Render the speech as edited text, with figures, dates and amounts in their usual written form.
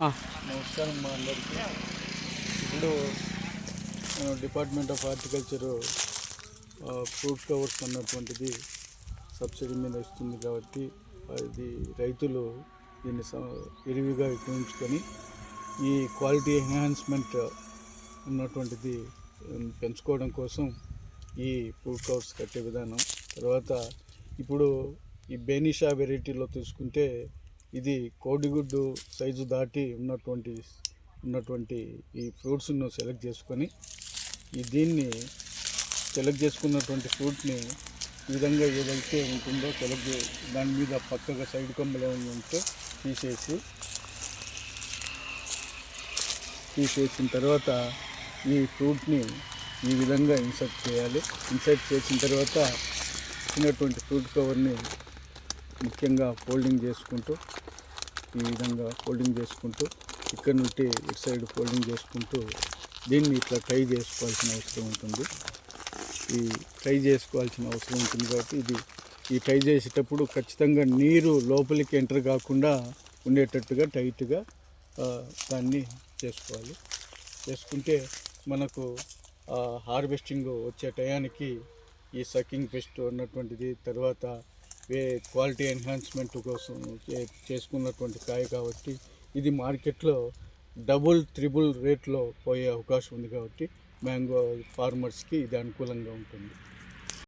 ఆ! నమస్కారం మా అందరికీ. ఇప్పుడు department of horticulture fruit covers అన్నటువంటిది సబ్సిడీ మీద ఇస్తుంది కాబట్టి ఇది రైతులు దీన్ని విరివిగా ఉపయోగించుకొని ఈ క్వాలిటీ ఎన్హాన్స్మెంట్ ఉన్నటువంటిది పెంచుకోవడం కోసం ఈ ఫ్రూట్ కవర్స్ కట్టే విధానం. తర్వాత ఇప్పుడు ఈ బెనీషా వెరైటీలో తీసుకుంటే ఇది కోడిగుడ్డు సైజు దాటి ఉన్నటువంటి ఈ ఫ్రూట్స్ను సెలెక్ట్ చేసుకొని దీన్ని సెలెక్ట్ చేసుకున్నటువంటి ఫ్రూట్ని ఈ విధంగా ఏదైతే ఉంటుందో దాని మీద పక్కగా సైడ్ కొమ్మలు ఉంటే తీసేసిన తర్వాత ఈ ఫ్రూట్ని ఈ విధంగా ఇన్సర్ట్ చేయాలి. ఇన్సర్ట్ చేసిన తర్వాత చిన్నటువంటి ఫ్రూట్ కవర్ని ముఖ్యంగా ఫోల్డింగ్ చేసుకుంటూ ఈ విధంగా ఫోల్డింగ్ చేసుకుంటూ ఇక్కడ నుండి ఇటు సైడ్ ఫోల్డింగ్ చేసుకుంటూ దీన్ని ఇట్లా టై చేసుకోవాల్సిన అవసరం ఉంటుంది. కాబట్టి ఈ టై చేసేటప్పుడు ఖచ్చితంగా నీరు లోపలికి ఎంటర్ కాకుండా ఉండేటట్టుగా టైట్గా దాన్ని చేసుకుంటే మనకు హార్వెస్టింగ్ వచ్చే టయానికి ఈ సకింగ్ పెస్ట్ ఉన్నటువంటిది, తర్వాత క్వాలిటీ ఎన్హాన్స్మెంట్ కోసం చేసుకున్నటువంటి కాయ కాబట్టి ఇది మార్కెట్లో డబుల్ త్రిబుల్ రేట్లో పోయే అవకాశం ఉంది. కాబట్టి మ్యాంగో ఫార్మర్స్కి ఇది అనుకూలంగా ఉంటుంది.